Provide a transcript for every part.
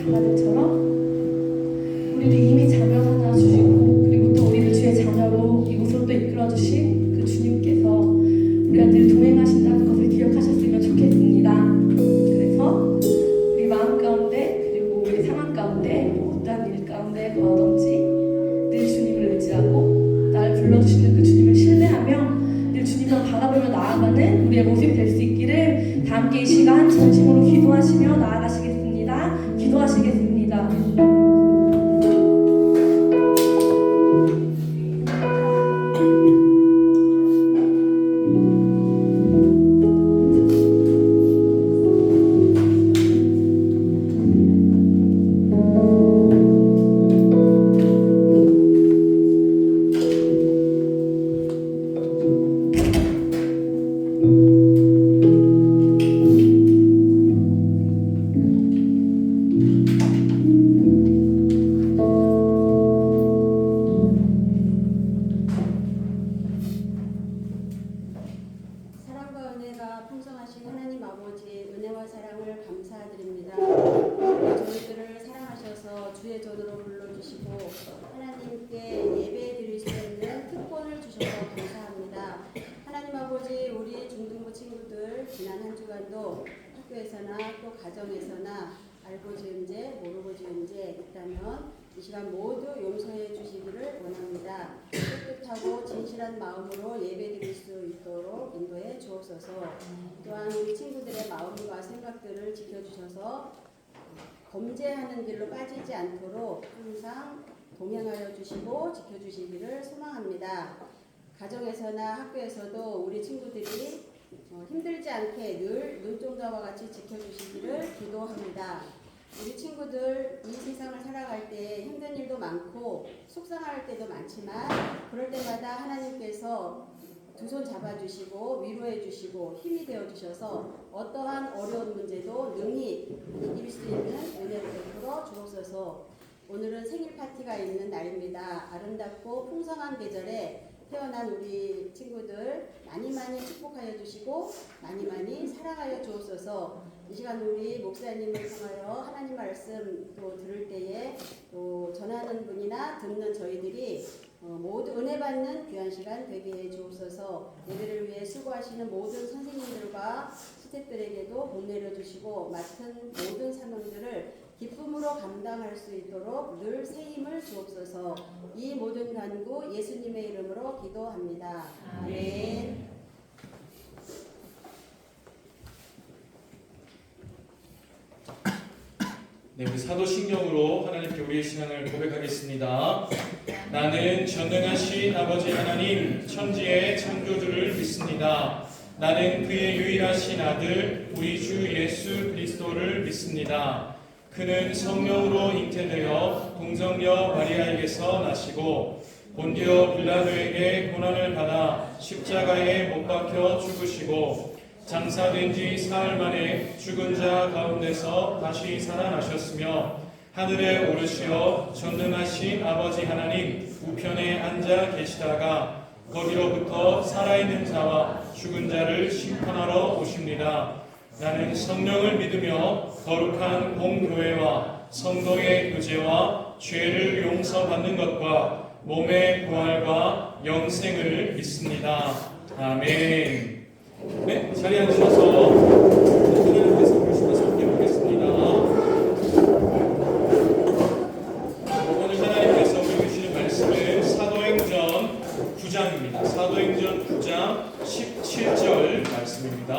자녀들처럼 우리도 이미 자녀 하나 주시고 그리고 또 우리를 주의 자녀로 이곳으로 또 이끌어주신 그 주님께서 우리와 늘 동행하신다는 것을 기억하셨으면 좋겠습니다. 그래서 우리 마음 가운데 그리고 우리 상황 가운데 어떠한 일 가운데 거하든지 늘 주님을 의지하고 나를 불러주시는 그 주님을 신뢰하며 늘 주님만 바라보며 나아가는 우리의 모습이 될 수 있기를 다 함께 이 시간 진심으로 기도하시며 나아가시겠습니다. 기도하시겠습니다. 사랑과 은혜가 풍성하신 하나님 아버지의 은혜와 사랑을 감사드립니다. 저희들을 사랑하셔서 주의 전으로 불러주시고 하나님께 예배드릴 수 있는 특권을 주셔서 감사합니다. 하나님 아버지, 우리 중등부 친구들 지난 한 주간도 학교에서나 또 가정에서나 알고 지은 죄, 모르고 지은 죄 있다면 이 시간 모두 용서해 주시기를 원합니다. 깨끗하고 진실한 마음으로 예배드릴 수 있도록 인도해 주옵소서. 또한 우리 친구들의 마음과 생각들을 지켜주셔서 범죄하는 길로 빠지지 않도록 항상 동행하여 주시고 지켜주시기를 소망합니다. 가정에서나 학교에서도 우리 친구들이 힘들지 않게 늘 눈동자와 같이 지켜주시기를 기도합니다. 우리 친구들 이 세상을 살아갈 때 힘든 일도 많고 속상할 때도 많지만 그럴 때마다 하나님께서 두 손 잡아주시고 위로해 주시고 힘이 되어 주셔서 어떠한 어려운 문제도 능히 이길 수 있는 은혜를 베풀어 주옵소서. 오늘은 생일 파티가 있는 날입니다. 아름답고 풍성한 계절에 태어난 우리 친구들 많이 축복하여 주시고 많이 사랑하여 주옵소서. 이 시간 우리 목사님을 통하여 하나님 말씀 또 들을 때에 또 전하는 분이나 듣는 저희들이 모두 은혜 받는 귀한 시간 되게 해 주옵소서. 예배를 위해 수고하시는 모든 선생님들과 스태프들에게도 복 내려 주시고 맡은 모든 사명들을 기쁨으로 감당할 수 있도록 늘 새 힘을 주옵소서. 이 모든 간구 예수님의 이름으로 기도합니다. 아멘. 네, 우리 사도신경으로 하나님께 우리의 신앙을 고백하겠습니다. 나는 전능하신 아버지 하나님 천지의 창조주를 믿습니다. 나는 그의 유일하신 아들 우리 주 예수 그리스도를 믿습니다. 그는 성령으로 잉태되어 동정녀 마리아에게서 나시고 본디오 빌라도에게 고난을 받아 십자가에 못 박혀 죽으시고 장사된 지 사흘 만에 죽은 자 가운데서 다시 살아나셨으며 하늘에 오르시어 전능하신 아버지 하나님 우편에 앉아 계시다가 거기로부터 살아있는 자와 죽은 자를 심판하러 오십니다. 나는 성령을 믿으며 거룩한 공교회와 성도의 교제와 죄를 용서받는 것과 몸의 부활과 영생을 믿습니다. 아멘. 네, 자리에 앉으셔서 하나님께서 부르시면서 함께 보겠습니다. 오늘 하나님께서 우리 주시는 말씀은 사도행전 9장입니다. 사도행전 9장 17절 말씀입니다.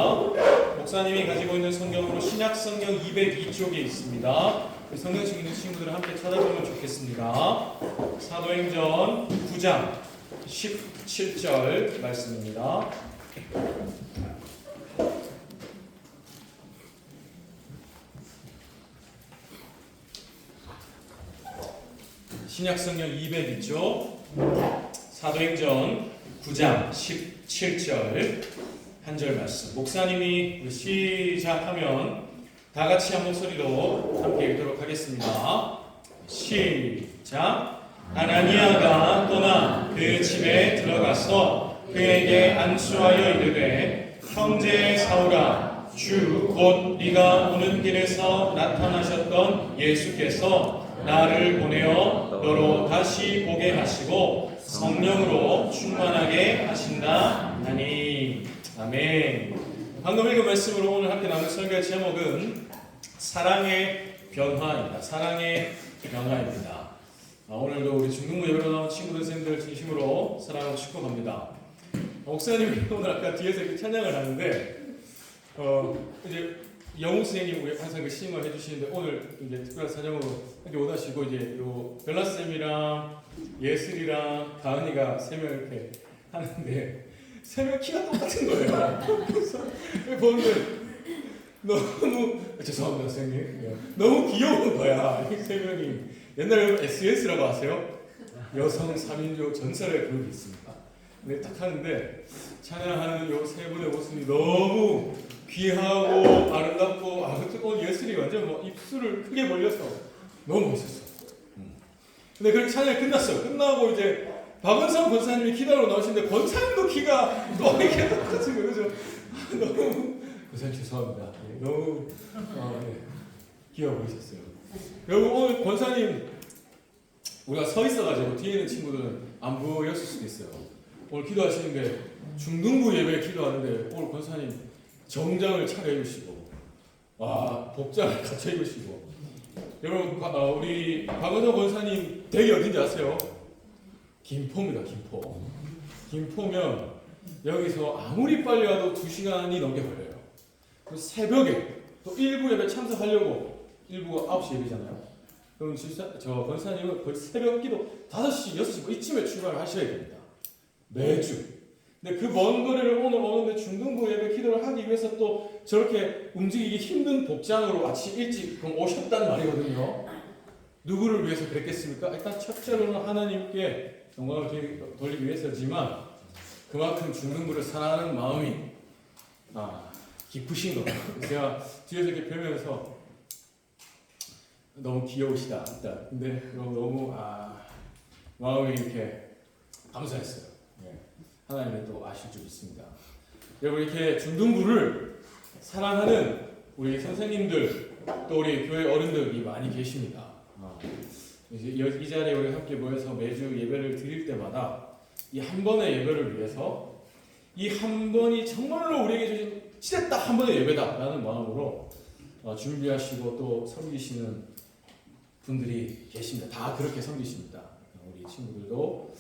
목사님이 가지고 있는 성경으로 신약성경 202쪽에 있습니다. 성경책 있는 친구들은 함께 찾아보면 좋겠습니다. 사도행전 9장 17절 말씀입니다. 신약성경 202쪽 사도행전 9장 17절 한 절 말씀. 목사님이 시작하면 다 같이 한 목소리로 함께 읽도록 하겠습니다. 시작. 아나니아가 떠나 그 집에 들어가서 그에게 안수하여 이르되 형제 사울아 주 곧 네가 오는 길에서 나타나셨던 예수께서 나를 보내어 너로 다시 보게 하시고 성령으로 충만하게 하신다 하니. 아멘. 방금 읽은 말씀으로 오늘 함께 나눌 설교의 제목은 사랑의 변화입니다. 사랑의 변화입니다. 오늘도 우리 중등부 예배로 나온 친구들, 선생님들 진심으로 사랑하고 축복합니다. 목사님이 오늘 아까 뒤에서 이렇게 찬양을 하는데 이제 영웅 선생님 우리 항상 그 시임을 해주시는데 오늘 이제 특별한 사정으로 여기 오다시고 이제 요 벨라 쌤이랑 예슬이랑 가은이가 3명 이렇게 하는데 3명 키가 똑같은 거예요. 그래서 보는데 너무 죄송합니다 선생님. 너무 귀여운 거야. 이 3명이 옛날에 SS라고 아세요? 여성 3인조 전설의 그룹이 있습니다. 근데 딱 하는데 찬양하는 요 3분의 모습이 너무 귀하고 아름답고 오늘 예술이 완전 뭐 입술을 크게 벌려서 너무 멋있었어. 근데 그렇게 찬양이 끝났어요. 끝나고 이제 박은성 권사님이 기도하러 나오시는데 권사님도 키가 또 이렇게 똑같은 거예요. 그래서 너무 권사님 죄송합니다. 너무 귀여워 보이셨어요. 그리고 오늘 권사님 우리가 서 있어가지고 뒤에 있는 친구들은 안 보였을 수도 있어요. 오늘 기도하시는데 중등부 예배에 기도하는데 오늘 권사님 정장을 차려입으시고 복장을 갖춰 입으시고 여러분 우리 박은성 권사님 댁이 어딘지 아세요? 김포입니다. 김포. 김포면 여기서 아무리 빨리 와도 2시간이 넘게 걸려요. 그리고 새벽에 또 일부 예배 참석하려고 일부가 9시 예배잖아요. 그럼 저 권사님은 거의 새벽 기도 5시, 6시 이쯤에 출발을 하셔야 됩니다. 매주. 근데 그 먼 거리를 오늘 오는데 중등부 예배 기도를 하기 위해서 또 저렇게 움직이기 힘든 복장으로 아침 일찍 그럼 오셨다는 말이거든요. 누구를 위해서 그랬겠습니까? 일단 첫째로는 하나님께 영광을 돌리기 위해서지만 그만큼 중등부를 사랑하는 마음이 깊으신 겁니다. 제가 뒤에서 이렇게 뵈면서 너무 귀여우시다. 근데 너무 마음이 이렇게 감사했어요. 하나님이 또 아실 줄 있습니다. 여러분 이렇게 중등부를 사랑하는 우리 선생님들 또 우리 교회 어른들이 많이 계십니다. 이제 이 자리에 우리 함께 모여서 매주 예배를 드릴 때마다 이 한 번의 예배를 위해서 이 한 번이 정말로 우리에게 주신 진짜 딱 한 번의 예배다라는 마음으로 준비하시고 또 섬기시는 분들이 계십니다. 다 그렇게 섬기십니다. 우리 친구들도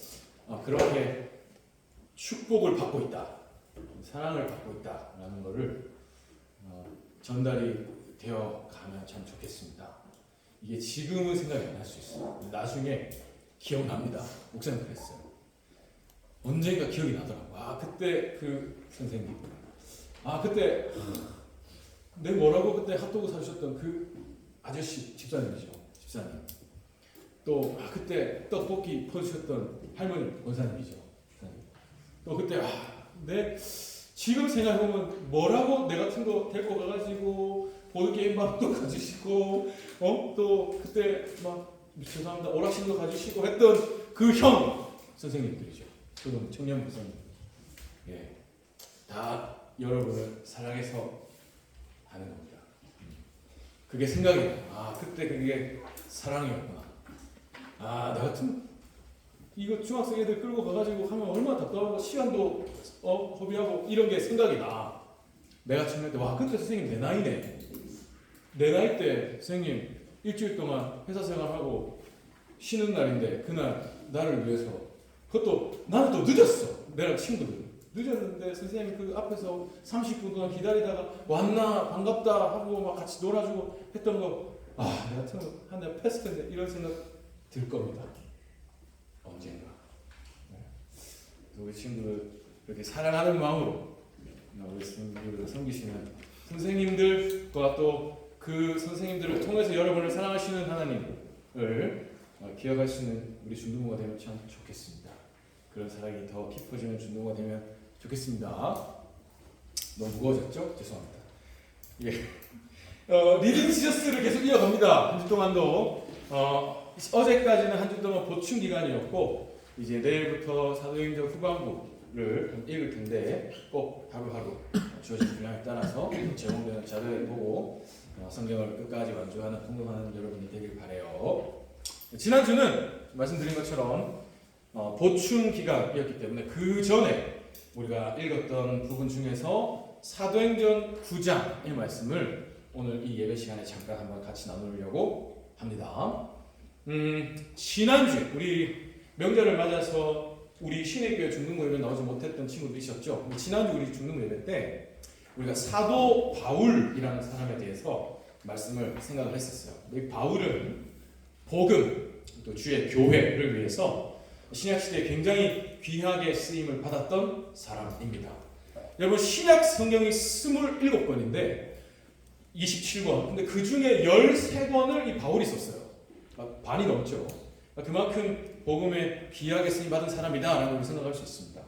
그렇게 축복을 받고 있다, 사랑을 받고 있다라는 것을 전달이 되어 가면 참 좋겠습니다. 이게 지금은 생각이 안 날 수 있어요. 나중에 기억납니다. 목사님 그랬어요. 언젠가 기억이 나더라고요. 그때 그 선생님, 그때 내 뭐라고 그때 핫도그 사주셨던 그 아저씨 집사님이죠. 집사님. 또 그때 떡볶이 퍼주셨던 할머니 권사님이죠. 또 그때 내 지금 생각해보면 뭐라고 내 같은 거 데리고 가가지고 보드게임 방도 가주시고 또 그때 막 죄송합니다 오락실도 가주시고 했던 그 형 선생님들이죠. 지금 청년 부서님. 다 여러분을 사랑해서 하는 겁니다. 그게 생각이 나요. 그때 그게 사랑이었구나. 나 같은 이거 중학생 애들 끌고 가가지고 하면 얼마나 답답하고 시간도 허비하고 이런 게 생각이 나. 내가 청년 때 그때 선생님 내 나이네. 내 나이 때 선생님 일주일 동안 회사 생활하고 쉬는 날인데 그날 나를 위해서 그것도 나는 또 늦었어. 내랑 친구들 늦었는데 선생님 그 앞에서 30분 동안 기다리다가 왔나 반갑다 하고 막 같이 놀아주고 했던 거 내 같은 한 대 패스 텐데 이런 생각 들 겁니다. 언젠가. 우리 친구들 그렇게 사랑하는 마음으로 우리 선생님들을 섬기시는 선생님들과 또 그 선생님들을 통해서 여러분을 사랑하시는 하나님을 기억할 수 있는 우리 중등부가 되면 참 좋겠습니다. 그런 사랑이 더 깊어지는 중등부가 되면 좋겠습니다. 너무 무거워졌죠? 죄송합니다. 리딩 지저스를 계속 이어갑니다. 한 주 동안도 어제까지는 한 주 동안 보충 기간이었고 이제 내일부터 사도행전 후반부 말씀을 읽을 텐데 꼭 하루하루 주어진 분량에 따라서 제공되는 자료를 보고 성경을 끝까지 완주하는 통독하는 여러분이 되길 바라요. 지난주는 말씀드린 것처럼 보충 기간이었기 때문에 그 전에 우리가 읽었던 부분 중에서 사도행전 9장의 말씀을 오늘 이 예배 시간에 잠깐 한번 같이 나누려고 합니다. 지난주 우리 명절을 맞아서 우리 신의교회 중등부 예배 나오지 못했던 친구들 있었죠. 지난주 우리 중등부 예배 때 우리가 사도 바울이라는 사람에 대해서 말씀을 생각을 했었어요. 이 바울은 복음 또 주의 교회를 위해서 신약시대에 굉장히 귀하게 쓰임을 받았던 사람입니다. 여러분 신약 성경이 27권인데 27권 근데 그 중에 13권을 이 바울이 썼어요. 반이 넘죠. 그만큼 복음에 귀하게 쓰임 받은 사람이다라고 생각할 수 있습니다.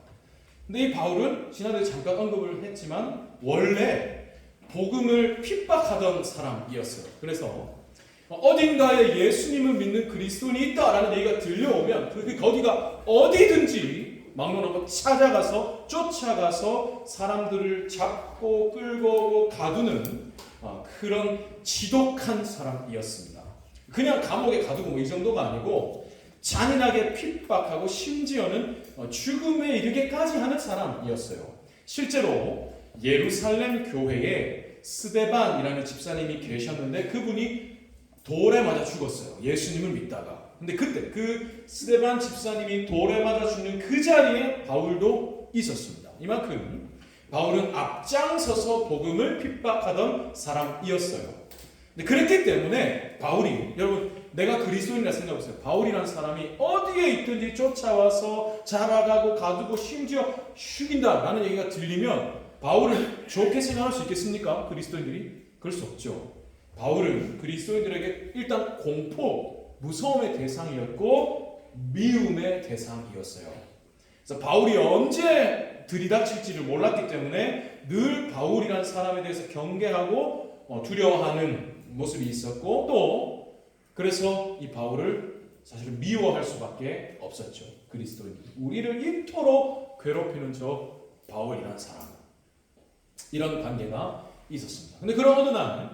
근데 이 바울은 지난주에 잠깐 언급을 했지만 원래 복음을 핍박하던 사람이었어요. 그래서 어딘가에 예수님을 믿는 그리스도인이 있다라는 얘기가 들려오면 그 거기가 어디든지 막론하고 찾아가서 쫓아가서 사람들을 잡고 끌고 가두는 그런 지독한 사람이었습니다. 그냥 감옥에 가두고 뭐 이 정도가 아니고 잔인하게 핍박하고 심지어는 죽음에 이르게까지 하는 사람이었어요. 실제로 예루살렘 교회에 스데반이라는 집사님이 계셨는데 그분이 돌에 맞아 죽었어요. 예수님을 믿다가. 근데 그때 그 스데반 집사님이 돌에 맞아 죽는 그 자리에 바울도 있었습니다. 이만큼 바울은 앞장서서 복음을 핍박하던 사람이었어요. 근데 그랬기 때문에 바울이 여러분 내가 그리스도인이라 생각해보세요. 바울이라는 사람이 어디에 있든지 쫓아와서 잡아가고 가두고 심지어 죽인다라는 얘기가 들리면 바울을 좋게 생각할 수 있겠습니까? 그리스도인들이? 그럴 수 없죠. 바울은 그리스도인들에게 일단 공포, 무서움의 대상이었고 미움의 대상이었어요. 그래서 바울이 언제 들이닥칠지를 몰랐기 때문에 늘 바울이라는 사람에 대해서 경계하고 두려워하는 모습이 있었고 또 그래서 이 바울을 사실은 미워할 수밖에 없었죠. 그리스도인들. 우리를 이토록 괴롭히는 저 바울이라는 사람. 이런 관계가 있었습니다. 근데 그런 어느 날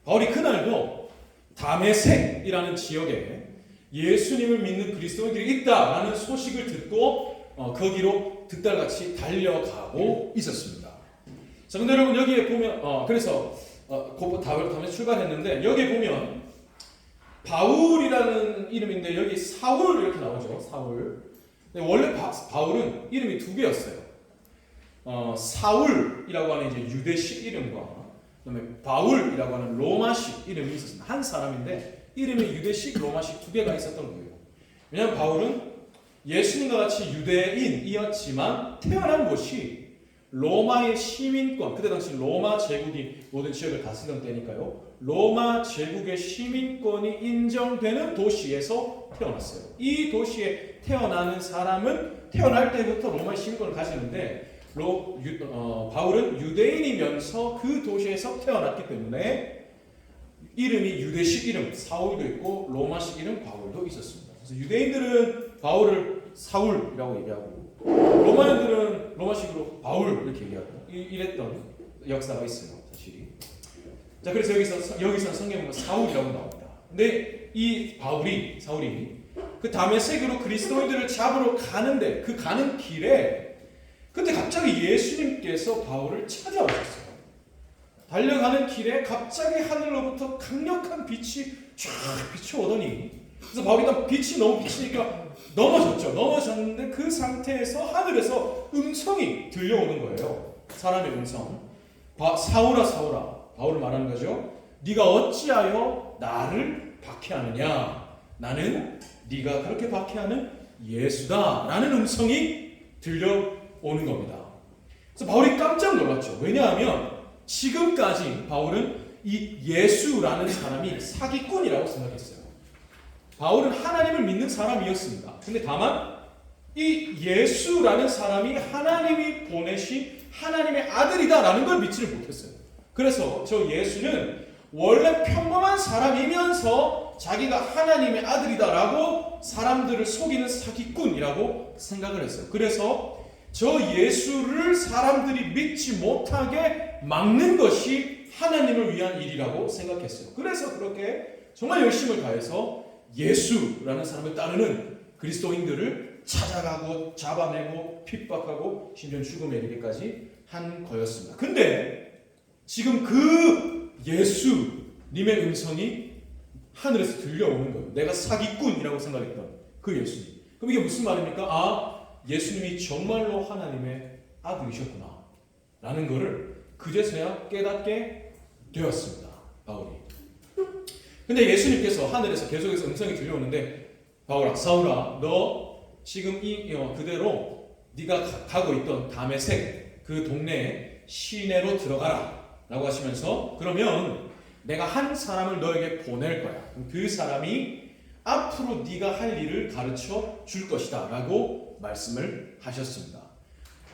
바울이 그날도 다메섹이라는 지역에 예수님을 믿는 그리스도인들이 있다라는 소식을 듣고 거기로 득달같이 달려가고 있었습니다. 자, 근데 여러분 여기에 보면 그래서 곧 다음에 출발했는데 여기에 보면 바울이라는 이름인데 여기 사울 이렇게 나오죠. 사울. 근데 원래 바울은 이름이 두 개였어요. 사울이라고 하는 이제 유대식 이름과 그다음에 바울이라고 하는 로마식 이름이 있었습니다. 한 사람인데 이름이 유대식, 로마식 두 개가 있었던 거예요. 왜냐하면 바울은 예수님과 같이 유대인이었지만 태어난 곳이 로마의 시민권, 그때 당시 로마 제국이 모든 지역을 다스리던 때니까요. 로마 제국의 시민권이 인정되는 도시에서 태어났어요. 이 도시에 태어나는 사람은 태어날 때부터 로마의 시민권을 가지는데 바울은 유대인이면서 그 도시에서 태어났기 때문에 이름이 유대식 이름 사울도 있고 로마식 이름 바울도 있었습니다. 그래서 유대인들은 바울을 사울이라고 얘기하고 로마인들은 로마식으로 바울 이렇게 얘기하고 이랬던 역사가 있어요. 사실이. 자, 그래서 여기서 성경에 보면 사울이라고 나옵니다. 근데 이 사울이 그 다메섹으로 그리스도인들을 잡으러 가는데 그 가는 길에 그때 갑자기 예수님께서 바울을 찾아오셨어요. 달려가는 길에 갑자기 하늘로부터 강력한 빛이 쫙 비춰오더니 그래서 바울이 빛이 너무 비치니까 넘어졌는데 그 상태에서 하늘에서 음성이 들려오는 거예요. 사람의 음성. 사울아 사울아 바울을 말하는 거죠. 네가 어찌하여 나를 박해하느냐. 나는 네가 그렇게 박해하는 예수다 라는 음성이 들려오는 겁니다. 그래서 바울이 깜짝 놀랐죠. 왜냐하면 지금까지 바울은 이 예수라는 사람이 사기꾼이라고 생각했어요. 바울은 하나님을 믿는 사람이었습니다. 근데 다만 이 예수라는 사람이 하나님이 보내신 하나님의 아들이다라는 걸 믿지를 못했어요. 그래서 저 예수는 원래 평범한 사람이면서 자기가 하나님의 아들이다라고 사람들을 속이는 사기꾼이라고 생각을 했어요. 그래서 저 예수를 사람들이 믿지 못하게 막는 것이 하나님을 위한 일이라고 생각했어요. 그래서 그렇게 정말 열심을 다해서 예수라는 사람을 따르는 그리스도인들을 찾아가고 잡아내고 핍박하고 심지어 죽음에 이르기까지 한 거였습니다. 근데 지금 그 예수님의 음성이 하늘에서 들려오는 거예요. 내가 사기꾼이라고 생각했던 그 예수님. 그럼 이게 무슨 말입니까? 아, 예수님이 정말로 하나님의 아들이셨구나 라는 것을 그제서야 깨닫게 되었습니다. 바울이. 근데 예수님께서 하늘에서 계속해서 음성이 들려오는데 바울아, 사울아, 너 지금 그대로 네가 가고 있던 다메섹 그 동네에 시내로 들어가라 라고 하시면서 그러면 내가 한 사람을 너에게 보낼 거야. 그 사람이 앞으로 네가 할 일을 가르쳐 줄 것이다 라고 말씀을 하셨습니다.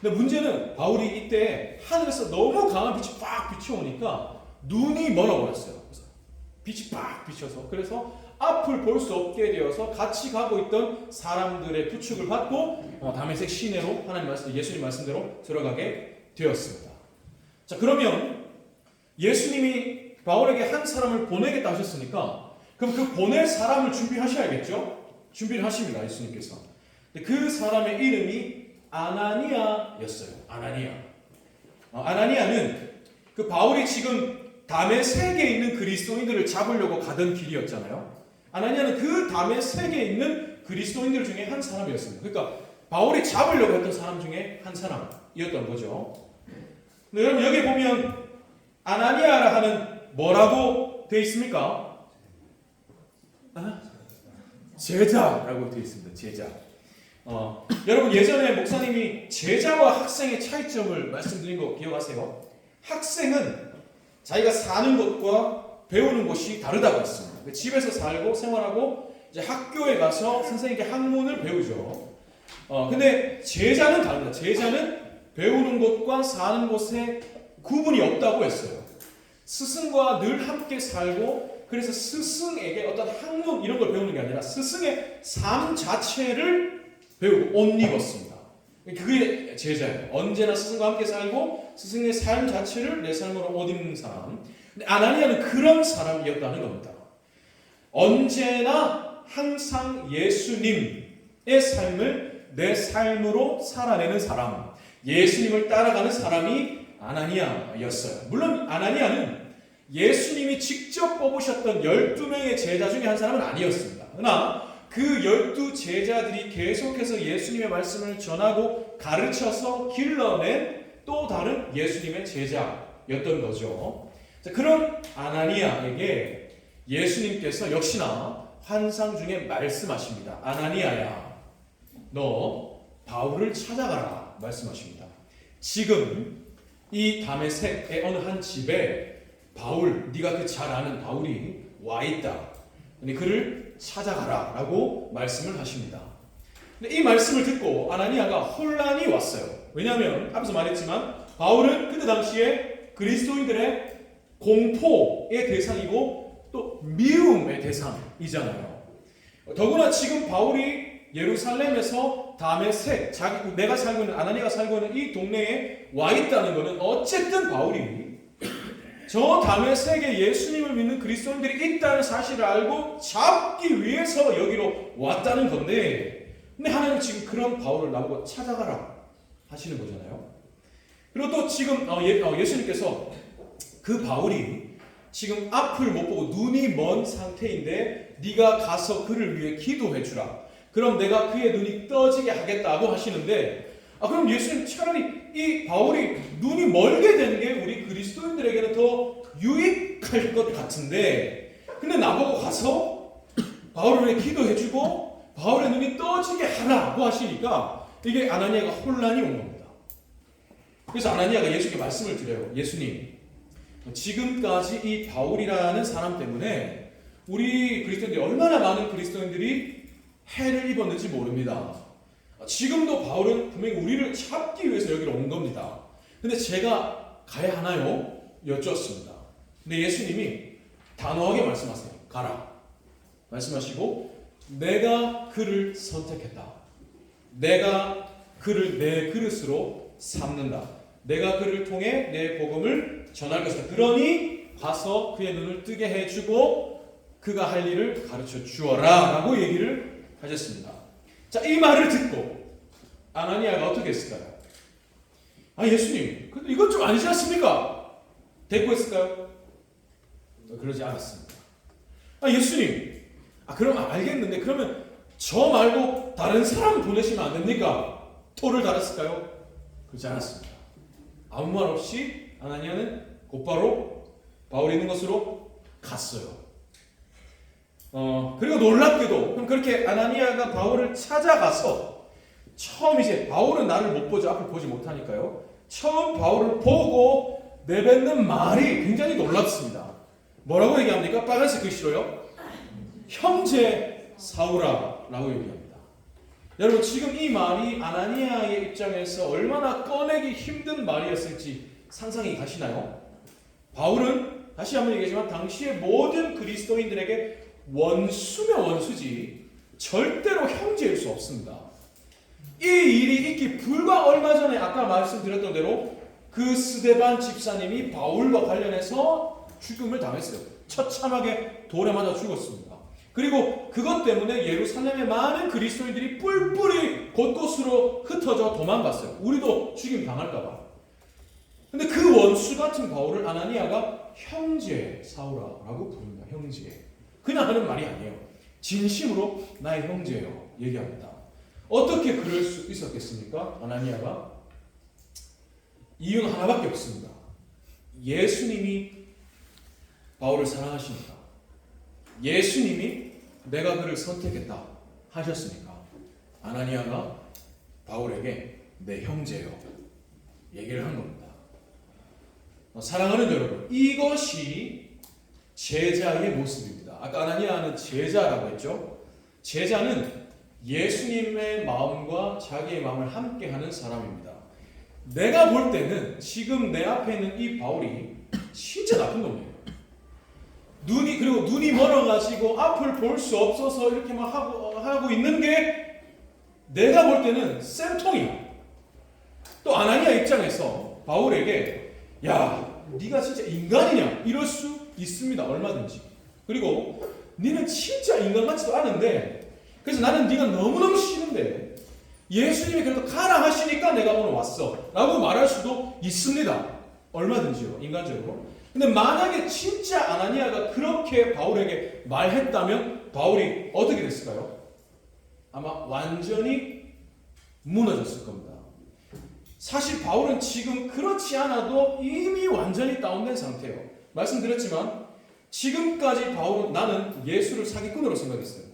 근데 문제는 바울이 이때 하늘에서 너무 강한 빛이 빡 비춰오니까 눈이 멀어버렸어요. 그래서 빛이 빡 비쳐서 그래서 앞을 볼 수 없게 되어서 같이 가고 있던 사람들의 부축을 받고 다메섹 시내로 하나님 말씀, 예수님 말씀대로 들어가게 되었습니다. 자, 그러면 예수님이 바울에게 한 사람을 보내겠다 하셨으니까 그럼 그 보낼 사람을 준비하셔야겠죠? 준비를 하십니다. 예수님께서. 근데 그 사람의 이름이 아나니아였어요. 아나니아. 아나니아는 그 바울이 지금 다메섹에 있는 그리스도인들을 잡으려고 가던 길이었잖아요. 아나니아는 그 다메섹에 있는 그리스도인들 중에 한 사람이었습니다. 그러니까 바울이 잡으려고 했던 사람 중에 한 사람이었던 거죠. 근데 여러분 여기 보면 아나니아라 하는 뭐라고 되어 있습니까? 제자라고 되어 있습니다. 제자. 여러분 예전에 목사님이 제자와 학생의 차이점을 말씀드린 거 기억하세요? 학생은 자기가 사는 것과 배우는 것이 다르다고 했습니다. 집에서 살고 생활하고 이제 학교에 가서 선생님께 학문을 배우죠. 근데 제자는 다릅니다. 제자는 배우는 것과 사는 것에 구분이 없다고 했어요. 스승과 늘 함께 살고 그래서 스승에게 어떤 학문 이런 걸 배우는 게 아니라 스승의 삶 자체를 배우고 옷 입었습니다. 그게 제자예요. 언제나 스승과 함께 살고 스승의 삶 자체를 내 삶으로 옷 입는 사람. 근데 아나니아는 그런 사람이었다는 겁니다. 언제나 항상 예수님의 삶을 내 삶으로 살아내는 사람, 예수님을 따라가는 사람이 아나니아였어요. 물론 아나니아는 예수님이 직접 뽑으셨던 12명의 제자 중에 한 사람은 아니었습니다. 그러나 그 12제자들이 계속해서 예수님의 말씀을 전하고 가르쳐서 길러낸 또 다른 예수님의 제자였던 거죠. 자, 그런 아나니아에게 예수님께서 역시나 환상 중에 말씀하십니다. 아나니아야, 너 바울을 찾아가라 말씀하십니다. 지금 이 다메섹의 어느 한 집에 바울, 네가 그 잘 아는 바울이 와 있다. 그를 찾아가라 라고 말씀을 하십니다. 근데 이 말씀을 듣고 아나니아가 혼란이 왔어요. 왜냐하면 앞에서 말했지만 바울은 그때 당시에 그리스도인들의 공포의 대상이고 또 미움의 대상이잖아요. 더구나 지금 바울이 예루살렘에서 다메섹, 내가 살고 있는 아나니아가 살고 있는 이 동네에 와 있다는 것은 어쨌든 바울이 저 다메섹에 예수님을 믿는 그리스도인들이 있다는 사실을 알고 잡기 위해서 여기로 왔다는 건데, 근데 하나님 지금 그런 바울을 나보고 찾아가라 하시는 거잖아요. 그리고 또 지금 예수님께서 그 바울이 지금 앞을 못 보고 눈이 먼 상태인데 네가 가서 그를 위해 기도해 주라. 그럼 내가 그의 눈이 떠지게 하겠다고 하시는데, 그럼 예수님 차라리 이 바울이 눈이 멀게 되는 게 우리 그리스도인들에게는 더 유익할 것 같은데, 근데 나보고 가서 바울을 위해 기도해주고 바울의 눈이 떠지게 하라고 하시니까 이게 아나니아가 혼란이 온 겁니다. 그래서 아나니아가 예수께 말씀을 드려요. 예수님, 지금까지 이 바울이라는 사람 때문에 우리 그리스도인들이 얼마나 많은 그리스도인들이 해를 입었는지 모릅니다. 지금도 바울은 분명히 우리를 잡기 위해서 여기로 온 겁니다. 근데 제가 가야 하나요? 여쭈었습니다. 근데 예수님이 단호하게 말씀하세요. 가라. 말씀하시고 내가 그를 선택했다. 내가 그를 내 그릇으로 삼는다. 내가 그를 통해 내 복음을 전할 것이다. 그러니 가서 그의 눈을 뜨게 해주고 그가 할 일을 가르쳐 주어라 라고 얘기를 하셨습니다. 자, 이 말을 듣고 아나니아가 어떻게 했을까요? 아, 예수님, 근데 이건 좀 아니지 않습니까? 대꾸했을까요? 그러지 않았습니다. 아, 예수님, 그럼 알겠는데 그러면 저 말고 다른 사람 보내시면 안 됩니까? 토를 달았을까요? 그렇지 않았습니다. 아무 말 없이 아나니아는 곧바로 바울이 있는 곳으로 갔어요. 그리고 놀랍게도 그럼 그렇게 아나니아가 바울을 찾아가서 처음 이제 바울은 나를 못 보죠. 앞을 보지 못하니까요. 처음 바울을 보고 내뱉는 말이 굉장히 놀랍습니다. 뭐라고 얘기합니까? 빨간색 글씨로요. 형제 사울아 라고 얘기합니다. 여러분 지금 이 말이 아나니아의 입장에서 얼마나 꺼내기 힘든 말이었을지 상상이 가시나요? 바울은 다시 한번 얘기하지만 당시의 모든 그리스도인들에게 원수면 원수지 절대로 형제일 수 없습니다. 이 일이 있기 불과 얼마 전에 아까 말씀드렸던 대로 그 스데반 집사님이 바울과 관련해서 죽음을 당했어요. 처참하게 돌에 맞아 죽었습니다. 그리고 그것 때문에 예루살렘의 많은 그리스도인들이 뿔뿔이 곳곳으로 흩어져 도망갔어요. 우리도 죽임 당할까봐. 근데 그 원수 같은 바울을 아나니아가 형제 사울아라고 부릅니다. 형제. 그냥 하는 말이 아니에요. 진심으로 나의 형제예요. 얘기합니다. 어떻게 그럴 수 있었겠습니까? 아나니아가 이유는 하나밖에 없습니다. 예수님이 바울을 사랑하십니까? 예수님이 내가 그를 선택했다 하셨으니까 아나니아가 바울에게 내 형제요 얘기를 한 겁니다. 사랑하는 여러분, 이것이 제자의 모습입니다. 아까 아나니아는 제자라고 했죠. 제자는 예수님의 마음과 자기의 마음을 함께하는 사람입니다. 내가 볼 때는 지금 내 앞에 있는 이 바울이 진짜 나쁜 놈이에요. 눈이 멀어가지고 앞을 볼 수 없어서 이렇게 막 하고 있는 게 내가 볼 때는 쌤통이야. 또 아나니아 입장에서 바울에게 야, 네가 진짜 인간이냐? 이럴 수 있습니다. 얼마든지. 그리고 너는 진짜 인간 같지도 않은데 그래서 나는 네가 너무너무 싫은데 예수님이 그래도 가라 하시니까 내가 오늘 왔어 라고 말할 수도 있습니다. 얼마든지요. 인간적으로. 근데 만약에 진짜 아나니아가 그렇게 바울에게 말했다면 바울이 어떻게 됐을까요? 아마 완전히 무너졌을 겁니다. 사실 바울은 지금 그렇지 않아도 이미 완전히 다운된 상태예요. 말씀드렸지만 지금까지 바울은 나는 예수를 사기꾼으로 생각했어요.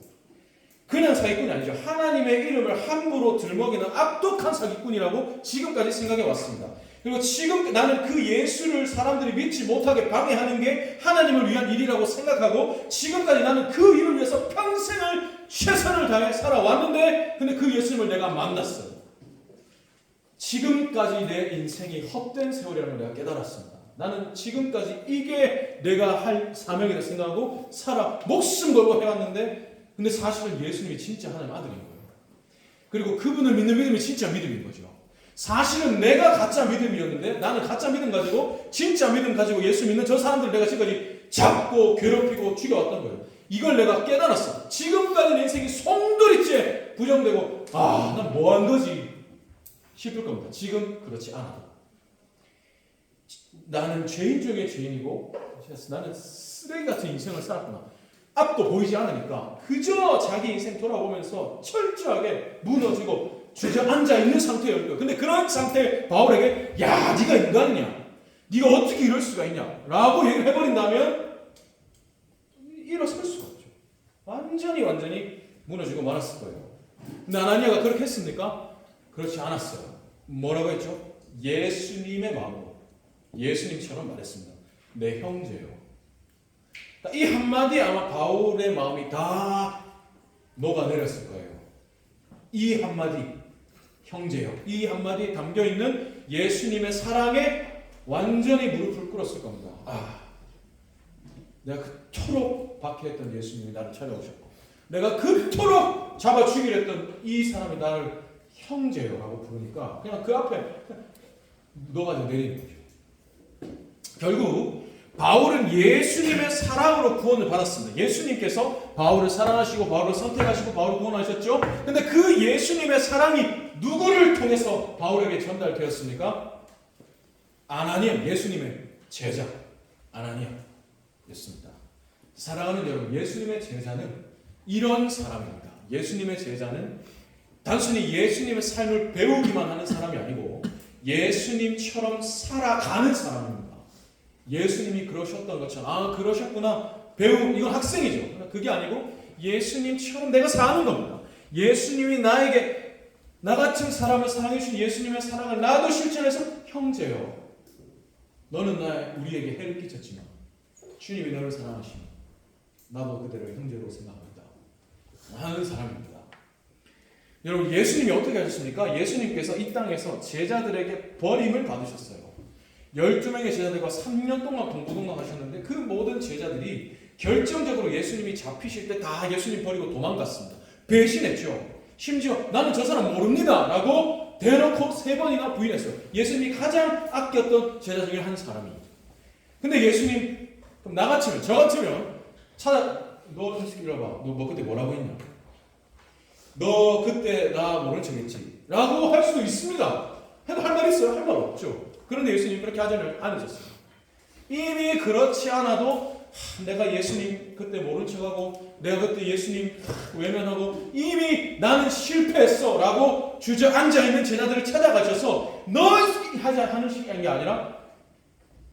그냥 사기꾼이 아니죠. 하나님의 이름을 함부로 들먹이는 악독한 사기꾼이라고 지금까지 생각해 왔습니다. 그리고 지금 나는 그 예수를 사람들이 믿지 못하게 방해하는 게 하나님을 위한 일이라고 생각하고 지금까지 나는 그 일을 위해서 평생을 최선을 다해 살아왔는데 근데 그 예수님을 내가 만났어요. 지금까지 내 인생이 헛된 세월이라는 걸 내가 깨달았습니다. 나는 지금까지 이게 내가 할 사명이라 생각하고 목숨 걸고 해왔는데 근데 사실은 예수님이 진짜 하나님 아들인 거예요. 그리고 그분을 믿는 믿음이 진짜 믿음인 거죠. 사실은 내가 가짜 믿음이었는데 나는 가짜 믿음 가지고 진짜 믿음 가지고 예수 믿는 저 사람들 내가 지금까지 잡고 괴롭히고 죽여왔던 거예요. 이걸 내가 깨달았어. 지금까지 내 인생이 송두리째 부정되고 난 뭐 한 거지 싶을 겁니다. 지금 그렇지 않아도. 나는 죄인 중에 죄인이고 나는 쓰레기 같은 인생을 살았구나. 앞도 보이지 않으니까 그저 자기 인생 돌아보면서 철저하게 무너지고 주저앉아 있는 상태일 거예요. 근데 그런 상태에 바울에게 야, 네가 인간이냐? 네가 어떻게 이럴 수가 있냐? 라고 얘기를 해버린다면 일어설 수가 없죠. 완전히 무너지고 말았을 거예요. 근데 아나니아가 그렇게 했습니까? 그렇지 않았어요. 뭐라고 했죠? 예수님의 마음으로 예수님처럼 말했습니다. 내 형제요. 이 한마디에 아마 바울의 마음이 다 녹아내렸을 거예요. 이 한마디, 형제요. 이 한마디에 담겨있는 예수님의 사랑에 완전히 무릎을 꿇었을 겁니다. 내가 그토록 박해했던 예수님이 나를 찾아오셨고 내가 그토록 잡아 죽이려 했던 이 사람이 나를 형제요라고 부르니까 그냥 그 앞에 녹아져 내리는 거죠. 결국 바울은 예수님의 사랑으로 구원을 받았습니다. 예수님께서 바울을 사랑하시고 바울을 선택하시고 바울을 구원하셨죠. 근데 그 예수님의 사랑이 누구를 통해서 바울에게 전달되었습니까? 아나니아, 예수님의 제자 아나니아였습니다. 사랑하는 여러분, 예수님의 제자는 이런 사람입니다. 예수님의 제자는 단순히 예수님의 삶을 배우기만 하는 사람이 아니고 예수님처럼 살아가는 사람입니다. 예수님이 그러셨던 것처럼 그러셨구나 이건 학생이죠. 그게 아니고 예수님처럼 내가 사는 겁니다. 예수님이 나에게 나 같은 사람을 사랑해 주신 예수님의 사랑을 나도 실천해서 형제요. 너는 우리에게 해를 끼쳤지만 주님이 너를 사랑하시면 나도 그대로 형제로 생각합니다. 하는 사람입니다. 여러분, 예수님이 어떻게 하셨습니까? 예수님께서 이 땅에서 제자들에게 버림을 받으셨어요. 12명의 제자들과 3년 동안 동고동락하셨는데 그 모든 제자들이 결정적으로 예수님이 잡히실 때 다 예수님 버리고 도망갔습니다. 배신했죠. 심지어 나는 저 사람 모릅니다 라고 대놓고 3번이나 부인했어요. 예수님이 가장 아꼈던 제자 중에 한 사람이. 근데 예수님 그럼 나 같으면 저 같으면 너 이리 와봐. 너 그때 뭐라고 했냐? 너 그때 나 모른 척했지 라고 할 수도 있습니다. 할 말 있어요? 할 말 없죠. 그런데 예수님 그렇게 하지 않으셨어요. 이미 그렇지 않아도 내가 예수님 그때 모른 척하고 내가 그때 예수님 외면하고 이미 나는 실패했어 라고 주저앉아있는 제자들을 찾아가셔서 너 하는 식이 아니라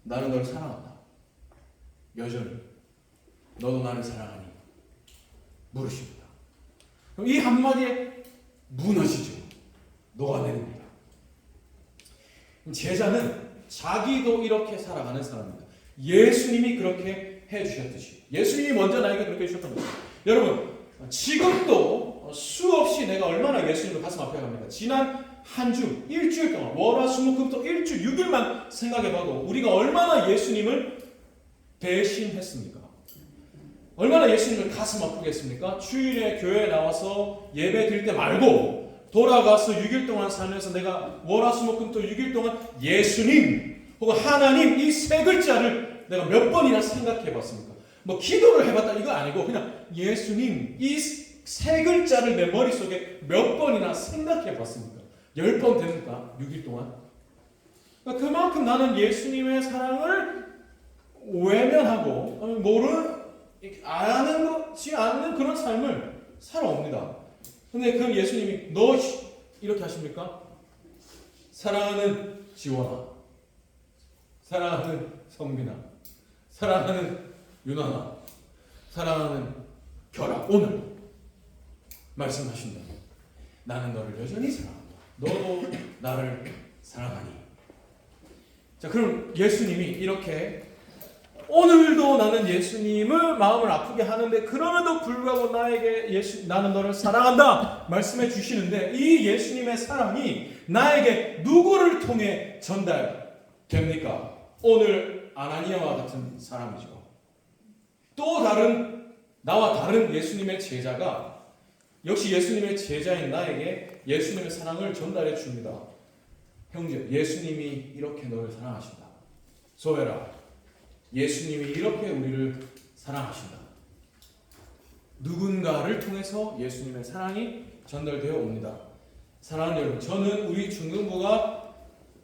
나는 너를 사랑한다. 여전히 너도 나를 사랑하니 물으십니다. 그럼 이 한마디에 무너지죠. 녹아내립니다. 제자는 자기도 이렇게 살아가는 사람입니다. 예수님이 그렇게 해주셨듯이 예수님이 먼저 나에게 그렇게 해주셨던 거죠. 여러분, 지금도 수없이 내가 얼마나 예수님을 가슴 아프게 합니까? 지난 한 주, 일주일 동안 월화수목금토 일주 6일만 생각해봐도 우리가 얼마나 예수님을 배신했습니까? 얼마나 예수님을 가슴 아프게 했습니까? 주일에 교회에 나와서 예배 드릴 때 말고 돌아가서 6일 동안 살면서 내가 월화수목금토 6일 동안 예수님 혹은 하나님 이 세 글자를 내가 몇 번이나 생각해 봤습니까? 뭐 기도를 해봤다 이거 아니고 그냥 예수님 이 세 글자를 내 머릿속에 몇 번이나 생각해 봤습니까? 10번 됩니까? 6일 동안? 그러니까 그만큼 나는 예수님의 사랑을 외면하고 아는 것이 않는 그런 삶을 살아옵니다. 근데 그럼 예수님이 너 이렇게 하십니까? 사랑하는 지원아, 사랑하는 성민아, 사랑하는 윤아나, 사랑하는 결아, 오늘 말씀하신다. 나는 너를 여전히 사랑한다. 너도 나를 사랑하니. 자, 그럼 예수님이 이렇게 오늘도 나는 예수님을 마음을 아프게 하는데 그럼에도 불구하고 나에게 나는 너를 사랑한다 말씀해 주시는데 이 예수님의 사랑이 나에게 누구를 통해 전달됩니까? 오늘 아나니아와 같은 사람이죠. 또 나와 다른 예수님의 제자가 역시 예수님의 제자인 나에게 예수님의 사랑을 전달해 줍니다. 형제, 예수님이 이렇게 너를 사랑하신다. 소회라, 예수님이 이렇게 우리를 사랑하신다. 누군가를 통해서 예수님의 사랑이 전달되어 옵니다. 사랑하는 여러분, 저는 우리 중등부가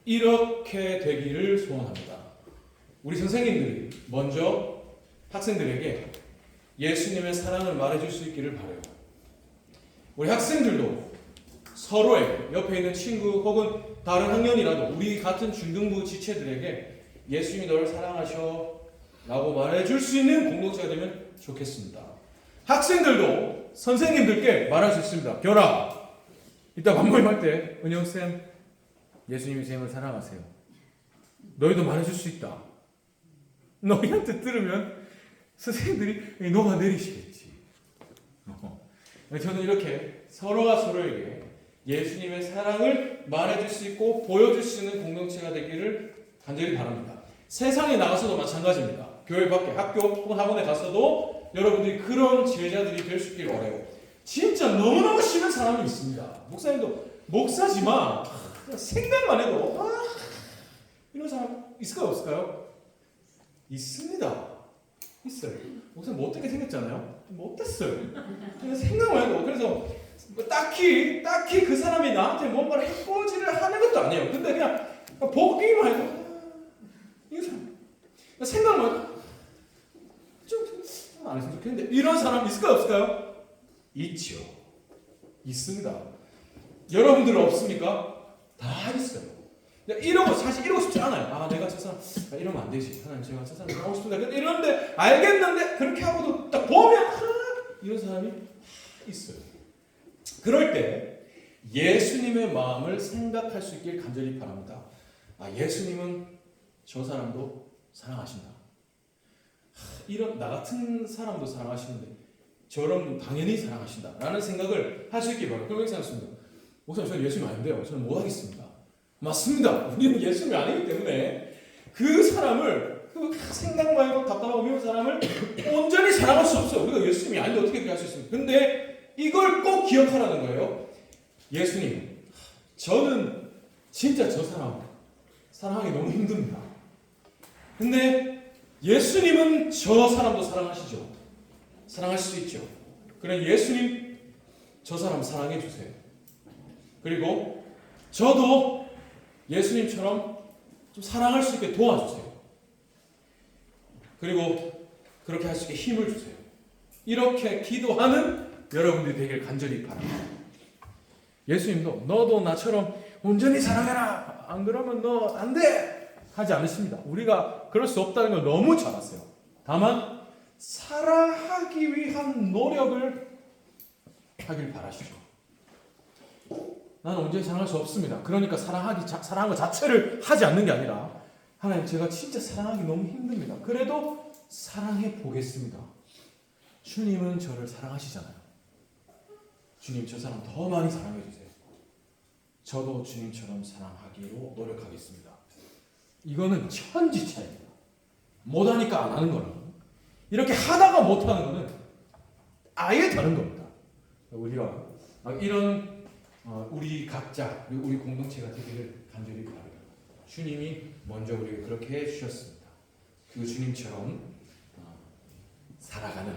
이렇게 되기를 소원합니다. 우리 선생님들이 먼저 학생들에게 예수님의 사랑을 말해줄 수 있기를 바라요. 우리 학생들도 서로에게 옆에 있는 친구 혹은 다른 학년이라도 우리 같은 중등부 지체들에게 예수님이 너를 사랑하셔 라고 말해줄 수 있는 공동체가 되면 좋겠습니다. 학생들도 선생님들께 말할 수 있습니다. 별아, 이따 밥 모임할 때 은영쌤 예수님이 쌤을 사랑하세요. 너희도 말해줄 수 있다. 너희한테 들으면 선생님들이 녹아내리시겠지. 저는 이렇게 서로가 서로에게 예수님의 사랑을 말해줄 수 있고 보여줄 수 있는 공동체가 되기를 간절히 바랍니다. 세상에 나가서도 마찬가지입니다. 교회 밖에 학교 혹은 학원에 가서도 여러분들이 그런 제자들이 될 수 있기를 바라요. 진짜 너무너무 싫은 사람이 있습니다. 목사님도 목사지만 생각만 해도 이런 사람 있을까요, 없을까요? 있습니다. 있어요. 목사님 못되게 생겼잖아요. 못됐어요. 그냥 생각만 해도. 그래서 뭐 딱히 그 사람이 나한테 뭔가를 해코지를 하는 것도 아니에요. 근데 그냥 보기만 해도 이 사람 생각만 해도 좀 안 했으면 좋겠는데 이런 사람 있을까요, 없을까요? 있죠. 있습니다. 여러분들은 없습니까? 다 있어요. 사실 이러고 싶지 않아요. 내가 저 사람 이러면 안 되지. 하나님 제가 저 사람 하고 싶은데 이러는데 알겠는데 그렇게 하고도 딱 보면 이런 사람이 있어요. 그럴 때 예수님의 마음을 생각할 수 있길 간절히 바랍니다. 예수님은 저 사람도 사랑하신다. 이런 나 같은 사람도 사랑하시는데 저런 분 당연히 사랑하신다 라는 생각을 할 수 있길 바랍니다. 그럼 이렇게 생각했습니다. 목사님 저는 예수님 아닌데요. 저는 못하겠습니다. 맞습니다. 우리는 예수님이 아니기 때문에 그 사람을 그 생각만 해도 답답하고 미운 사람을 온전히 사랑할 수 없어요. 우리가 예수님이 아닌데 어떻게 그렇게 할 수 있습니까? 근데 이걸 꼭 기억하라는 거예요. 예수님, 저는 진짜 저 사람 사랑하기 너무 힘듭니다. 근데 예수님은 저 사람도 사랑하시죠. 사랑하실 수 있죠. 그럼 예수님 저 사람 사랑해 주세요. 그리고 저도 예수님처럼 좀 사랑할 수 있게 도와주세요. 그리고 그렇게 할 수 있게 힘을 주세요. 이렇게 기도하는 여러분들이 되길 간절히 바랍니다. 예수님도 너도 나처럼 온전히 사랑해라. 안 그러면 너 안 돼. 하지 않으십니다. 우리가 그럴 수 없다는 걸 너무 잘 아세요. 다만 사랑하기 위한 노력을 하길 바라시죠. 나는 온전히 사랑할 수 없습니다. 그러니까 사랑하는 것 자체를 하지 않는 게 아니라 하나님 제가 진짜 사랑하기 너무 힘듭니다. 그래도 사랑해 보겠습니다. 주님은 저를 사랑하시잖아요. 주님 저 사람 더 많이 사랑해 주세요. 저도 주님처럼 사랑하기로 노력하겠습니다. 이거는 천지차입니다. 못하니까 안 하는 거는 이렇게 하다가 못하는 거는 아예 다른 겁니다. 우리가 이런 우리 각자 그리고 우리 공동체가 되기를 간절히 바랍니다. 주님이 먼저 우리에게 그렇게 해주셨습니다. 그 주님처럼 살아가는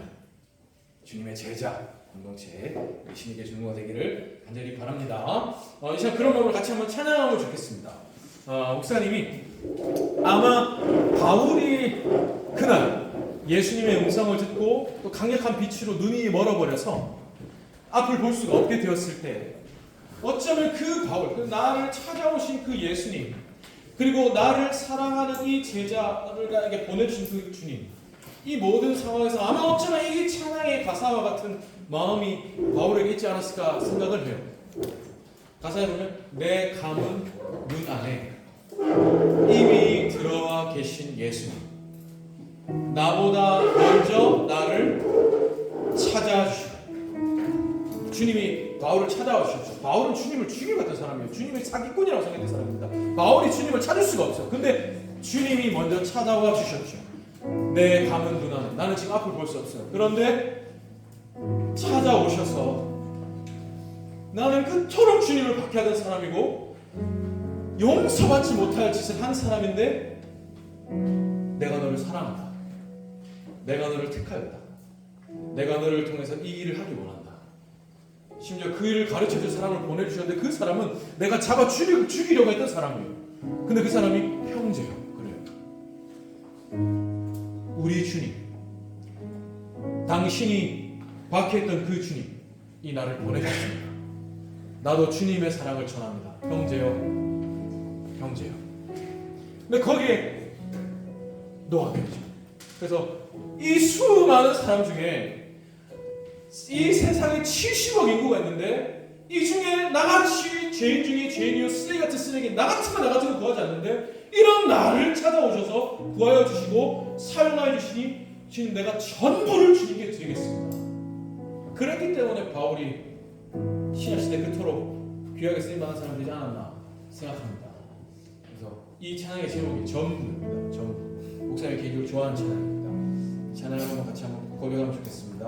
주님의 제자 공동체에 신에게 중보가 되기를 간절히 바랍니다. 이 시간 그런 마음을 같이 한번 찬양하면 좋겠습니다. 목사님이 아마 바울이 그날 예수님의 음성을 듣고 또 강력한 빛으로 눈이 멀어버려서 앞을 볼 수가 없게 되었을 때 어쩌면 그 바울, 나를 찾아오신 그 예수님 그리고 나를 사랑하는 이 제자를 나에게 보내주신 그 주님 이 모든 상황에서 아마 어쩌면 이 찬양의 가사와 같은 마음이 바울에게 있지 않았을까 생각을 해요. 가사에 보면 내 감은 눈 안에 이미 들어와 계신 예수님 나보다 먼저 나를 찾아주시고 주님이 바울을 찾아와 주셨죠. 바울은 주님을 죽이고 갔던 사람이에요. 주님의 사기꾼이라고 생각했던 사람입니다. 바울이 주님을 찾을 수가 없어요. 근데 주님이 먼저 찾아와 주셨죠. 내 감은 눈 안에 나는 지금 앞을 볼 수 없어요. 그런데 찾아오셔서 나는 그토록 주님을 박해하던 사람이고 용서받지 못할 짓을 한 사람인데 내가 너를 사랑한다. 내가 너를 택하였다. 내가 너를 통해서 이 일을 하기 원한다. 심지어 그 일을 가르쳐줄 사람을 보내주셨는데 그 사람은 내가 잡아 죽이려고 했던 사람이에요. 근데 그 사람이 형제예요. 그래요. 우리 주님 당신이 박해했던 그 주님 이 나를 보내셨습니다. 나도 주님의 사랑을 전합니다. 형제요. 형제요. 근데 거기에 너가 되죠. 그래서 이 수많은 사람 중에 이 세상에 70억 인구가 있는데 이 중에 나같이 죄인 중에 죄인이요 쓰레기 같은 쓰레기 나 같으면 나 같은 거 구하지 않는데 이런 나를 찾아오셔서 구하여 주시고 사용하여 주시니 지금 내가 전부를 주님께 드리겠습니다. 그랬기 때문에 바울이 신약시대 그토록 귀하게 쓰임받은 사람 되지 않았나 생각합니다. 그래서 이 찬양의 제목이 전부입니다. 전부. 목사님이 개인적으로 좋아하는 찬양입니다. 찬양을 한번 같이 한번 고백하면 좋겠습니다.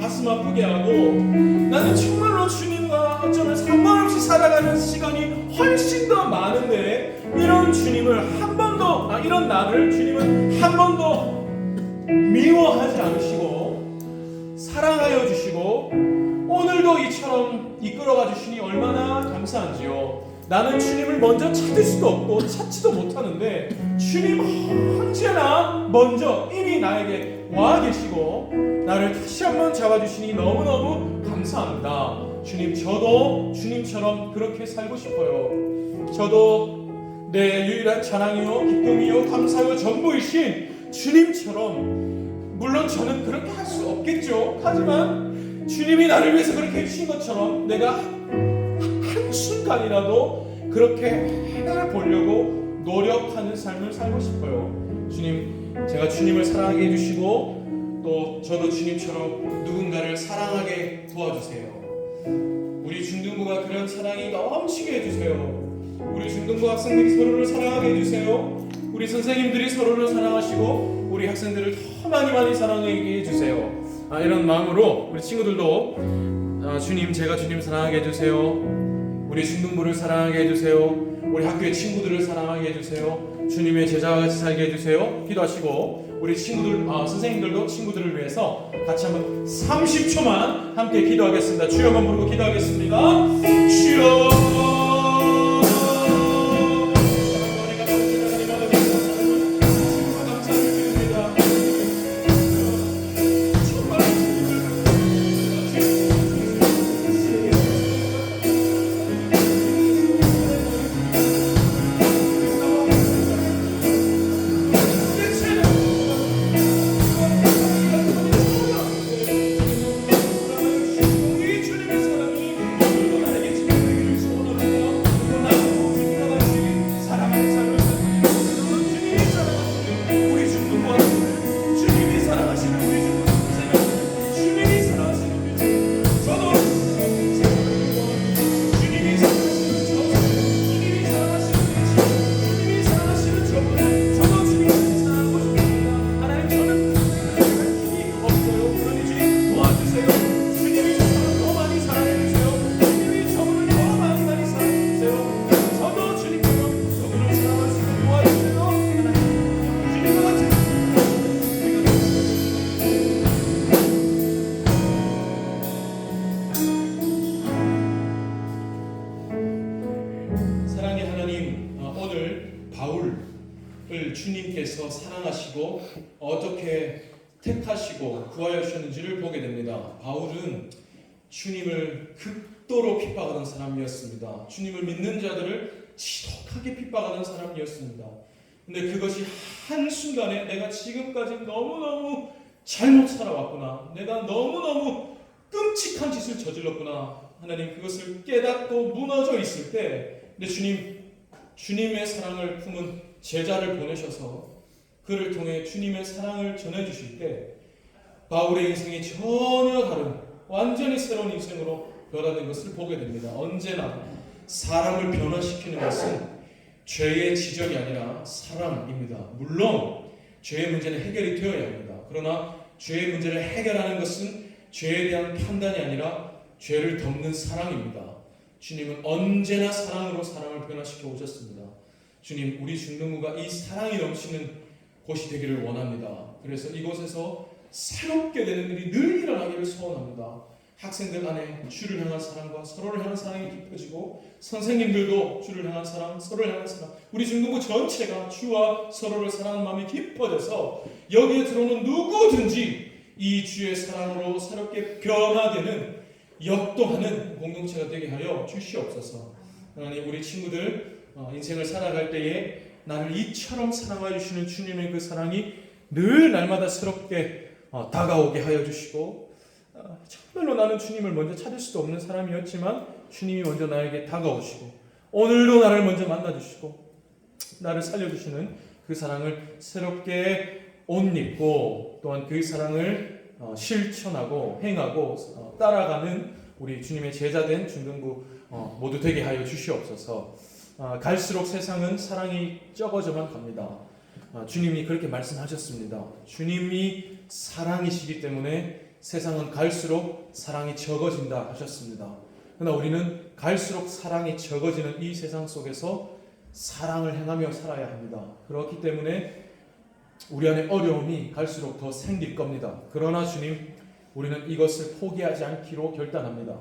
가슴 아프게 하고 나는 정말로 주님과 어쩌면 상관없이 살아가는 시간이 훨씬 더 많은데 이런 주님을 한 번도 이런 나를 주님은 한 번도 미워하지 않으시고 사랑하여 주시고 오늘도 이처럼 이끌어가 주시니 얼마나 감사한지요. 나는 주님을 먼저 찾을 수도 없고 찾지도 못하는데 주님 언제나 먼저 이미 나에게 와 계시고 나를 다시 한번 잡아주시니 너무너무 감사합니다. 주님, 저도 주님처럼 그렇게 살고 싶어요. 저도 내 유일한 자랑이요 기쁨이요 감사요 전부이신 주님처럼, 물론 저는 그렇게 할 수 없겠죠. 하지만 주님이 나를 위해서 그렇게 해주신 것처럼 내가 한순간이라도 그렇게 해보려고 노력하는 삶을 살고 싶어요. 주님, 제가 주님을 사랑하게 해주시고 또 저도 주님처럼 누군가를 사랑하게 도와주세요. 우리 중등부가 그런 사랑이 넘치게 해주세요. 우리 중등부 학생들이 서로를 사랑하게 해주세요. 우리 선생님들이 서로를 사랑하시고 우리 학생들을 더 많이 사랑하게 해주세요. 이런 마음으로 우리 친구들도 주님, 제가 주님 사랑하게 해주세요. 우리 중등부를 사랑하게 해주세요. 우리 학교의 친구들을 사랑하게 해주세요. 주님의 제자와 같이 살게 해주세요. 기도하시고 우리 친구들, 선생님들도 친구들을 위해서 같이 한번 30초만 함께 기도하겠습니다. 주여만 부르고 기도하겠습니다. 주여. 주님의 사랑이 오늘도 나에게 지켜주길 주님께서 사랑하시고 어떻게 택하시고 구하여 주셨는지를 보게 됩니다. 바울은 주님을 극도로 핍박하던 사람이었습니다. 주님을 믿는 자들을 지독하게 핍박하던 사람이었습니다. 근데 그것이 한순간에 내가 지금까지 너무너무 잘못 살아왔구나, 내가 너무너무 끔찍한 짓을 저질렀구나, 하나님 그것을 깨닫고 무너져 있을 때, 근데 주님의 사랑을 품은 제자를 보내셔서 그를 통해 주님의 사랑을 전해주실 때 바울의 인생이 전혀 다른 완전히 새로운 인생으로 변화된 것을 보게 됩니다. 언제나 사람을 변화시키는 것은 죄의 지적이 아니라 사람입니다. 물론 죄의 문제는 해결이 되어야 합니다. 그러나 죄의 문제를 해결하는 것은 죄에 대한 판단이 아니라 죄를 덮는 사랑입니다. 주님은 언제나 사랑으로 사람을 변화시켜 오셨습니다. 주님, 우리 중등부가 이 사랑이 넘치는 곳이 되기를 원합니다. 그래서 이곳에서 새롭게 되는 일이 늘 일어나기를 소원합니다. 학생들 안에 주를 향한 사랑과 서로를 향한 사랑이 깊어지고, 선생님들도 주를 향한 사랑, 서로를 향한 사랑, 우리 중등부 전체가 주와 서로를 사랑하는 마음이 깊어져서 여기에 들어오는 누구든지 이 주의 사랑으로 새롭게 변화되는, 역동하는 공동체가 되게 하여 주시옵소서. 하나님, 우리 친구들 인생을 살아갈 때에 나를 이처럼 사랑하여 주시는 주님의 그 사랑이 늘 날마다 새롭게 다가오게 하여 주시고, 정말로 나는 주님을 먼저 찾을 수도 없는 사람이었지만 주님이 먼저 나에게 다가오시고 오늘도 나를 먼저 만나주시고 나를 살려주시는 그 사랑을 새롭게 옷 입고, 또한 그 사랑을 실천하고 행하고 따라가는 우리 주님의 제자된 중등부 모두 되게 하여 주시옵소서. 갈수록 세상은 사랑이 적어져만 갑니다. 주님이 그렇게 말씀하셨습니다. 주님이 사랑이시기 때문에 세상은 갈수록 사랑이 적어진다 하셨습니다. 그러나 우리는 갈수록 사랑이 적어지는 이 세상 속에서 사랑을 행하며 살아야 합니다. 그렇기 때문에 우리 안에 어려움이 갈수록 더 생길 겁니다. 그러나 주님, 우리는 이것을 포기하지 않기로 결단합니다.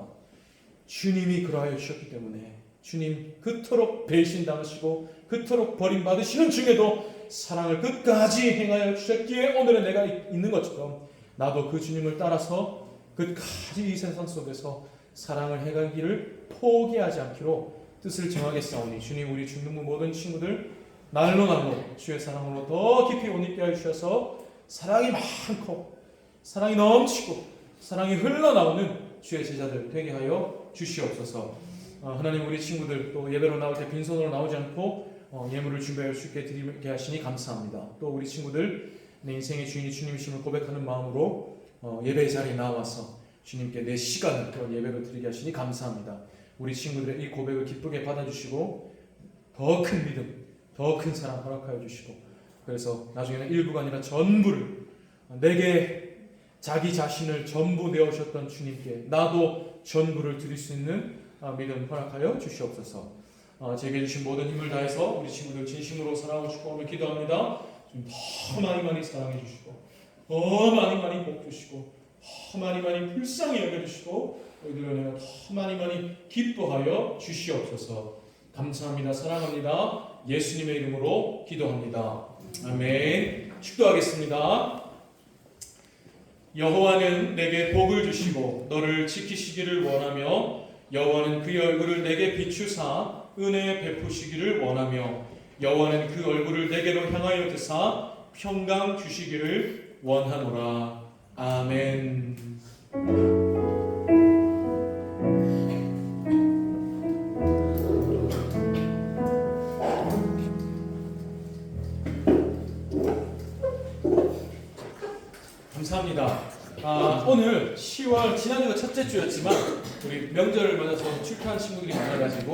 주님이 그러하여 주셨기 때문에, 주님 그토록 배신당하시고 그토록 버림받으시는 중에도 사랑을 끝까지 행하여 주셨기에 오늘은 내가 있는 것처럼 나도 그 주님을 따라서 끝까지 이 세상 속에서 사랑을 행하기를 포기하지 않기로 뜻을 정하겠사오니, 주님, 우리 중등부 모든 친구들 날로 주의 사랑으로 더 깊이 옷 입게 해주셔서 사랑이 많고 사랑이 넘치고 사랑이 흘러나오는 주의 제자들 되게 하여 주시옵소서. 하나님, 우리 친구들 또 예배로 나올 때 빈손으로 나오지 않고 예물을 준비할 수 있게 드리게 하시니 감사합니다. 또 우리 친구들 내 인생의 주인이 주님이심을 고백하는 마음으로 예배 자리에 나와서 주님께 내 시간을 또 예배로 드리게 하시니 감사합니다. 우리 친구들의 이 고백을 기쁘게 받아주시고 더 큰 믿음, 더 큰 사랑 허락하여 주시고, 그래서 나중에는 일부가 아니라 전부를, 내게 자기 자신을 전부 내어주셨던 주님께 나도 전부를 드릴 수 있는 믿음 허락하여 주시옵소서. 제게 주신 모든 힘을 다해서 우리 친구들 진심으로 사랑하고 축복하며 기도합니다. 좀 더 많이 사랑해 주시고, 더 많이 복 주시고, 더 많이 불쌍히 여겨주시고, 우리들을 더 많이 기뻐하여 주시옵소서. 감사합니다. 사랑합니다. 예수님의 이름으로 기도합니다. 아멘. 축도하겠습니다. 여호와는 내게 복을 주시고 너를 지키시기를 원하며, 여호와는 그의 얼굴을 내게 비추사 은혜 베푸시기를 원하며, 여호와는 그 얼굴을 내게로 향하여 드사 평강 주시기를 원하노라. 아멘. 감사합니다. 오늘 10월, 지난주가 첫째 주였지만 우리 명절을 맞아서 출퇴한 친구들이 많아가지고